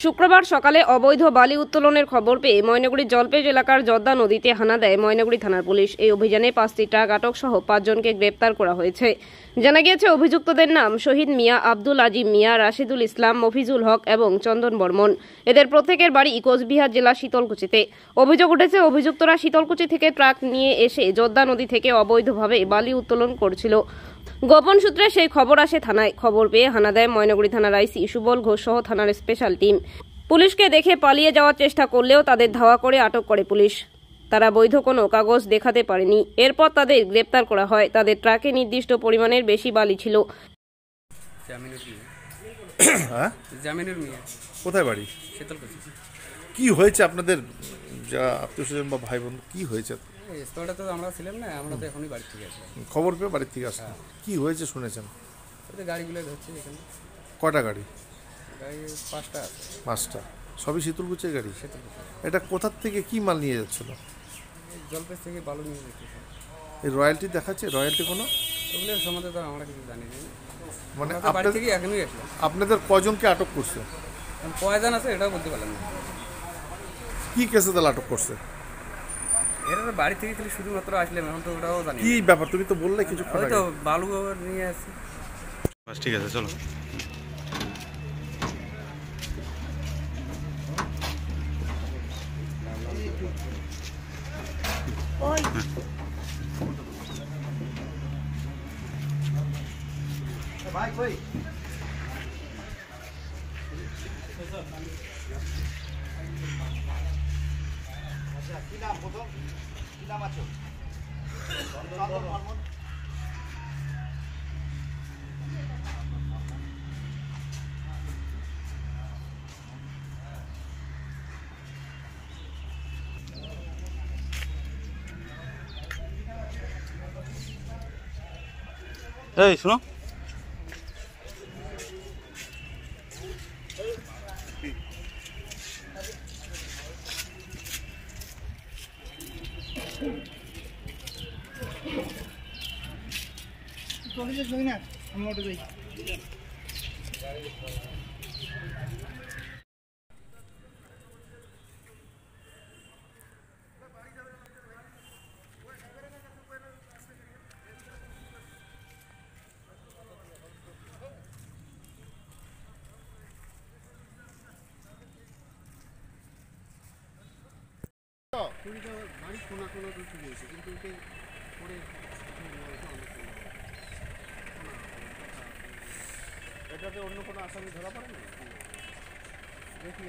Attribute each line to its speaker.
Speaker 1: শুক্রবার সকালে অবৈধ বালি উত্তোলনের খবর পেয়ে ময়নাগুড়ি জলপেজ এলাকার জদ্দা নদীতে হানা দেয় ময়নাগুড়ি থানার পুলিশ। এই অভিযানে 5টি ট্রাক আটক সহ 5 জনকে গ্রেপ্তার করা হয়েছে। জানা গিয়েছে অভিযুক্তদের নাম শহীদ মিয়া, আব্দুল আজিম মিয়া, রাশিদুল ইসলাম, মফিজুল হক এবং চন্দন বর্মন। এদের প্রত্যেকের বাড়ি কোচবিহার জেলা শীতলকুচিতে। অভিযোগ উঠেছে অভিযুক্তরা শীতলকুচি থেকে ট্রাক নিয়ে এসে জদ্দা নদী থেকে অবৈধভাবে বালি উত্তোলন করছিল। গোপন সূত্রে সেই খবর আসে থানায়। খবর পেয়ে হানা দেয় ময়নাগুড়ি থানার আইসি সুবল ঘোষ সহ থানার স্পেশাল টিম। পুলিশকে দেখে পালিয়ে যাওয়ার চেষ্টা করলেও তাদের ধাওয়া করে আটক করে পুলিশ। তারা বৈধ কোনো কাগজ দেখাতে পারেনি। এরপর তাদের গ্রেপ্তার করা হয়। তাদের ট্রাকে নির্দিষ্ট পরিমাণের বেশি বালি ছিল।
Speaker 2: কোথায় বাড়ি? কি হয়েছে আপনাদের, যা আত্মীয়স্বজন বা ভাই বোন, কি হয়েছে?
Speaker 3: তো আমরা ছিলাম না, আমরা তো এখনই বাড়ি থেকে আসলাম।
Speaker 2: খবর পেয়ে বাড়ির থেকে আসলাম। কি হয়েছে শুনেছেন?
Speaker 3: গাড়িগুলো ধরছে এখানে।
Speaker 2: কটা গাড়ি?
Speaker 3: গাড়ি 5টা আছে।
Speaker 2: 5টা? সবই শীতলকুচির গাড়ি?
Speaker 3: শীতলকুচি।
Speaker 2: এটা কোথার থেকে কি মাল নিয়ে যাচ্ছিল?
Speaker 3: জলপেজ থেকে বালু নিয়ে যেতেছে।
Speaker 2: এই রয়্যালটি দেখাচ্ছে? রয়্যালটি কোনো
Speaker 3: ওগুলোর সম্বন্ধে তো আমরা কিছু জানি না।
Speaker 2: মানে
Speaker 3: বাড়ি থেকে এখনই আসলাম।
Speaker 2: আপনাদের কজনকে আটক করছে?
Speaker 3: কয়জন আছে এটাও বলতে পারলাম না।
Speaker 2: কি কেসে তাহলে আটক করছে?
Speaker 3: এরা বাড়ি থেকে খালি শুধুমাত্র আসলাম, এখন তো ওটাও জানি
Speaker 2: কি ব্যাপার, তুমি তো বললে কিছু।
Speaker 3: ওই তো বালু নিয়ে আসছি।
Speaker 2: বাস ঠিক আছে, চলো। ভাই কই? আচ্ছা, কি নাম প্রথম? কি নাম আছে?
Speaker 4: এই শোনো,
Speaker 3: বাড়ি কোনা কোনা দুটো দিয়েছে, কিন্তু ওকে পরে এটাতে অন্য কোনো আসামি ধরা পড়ে না দেখি।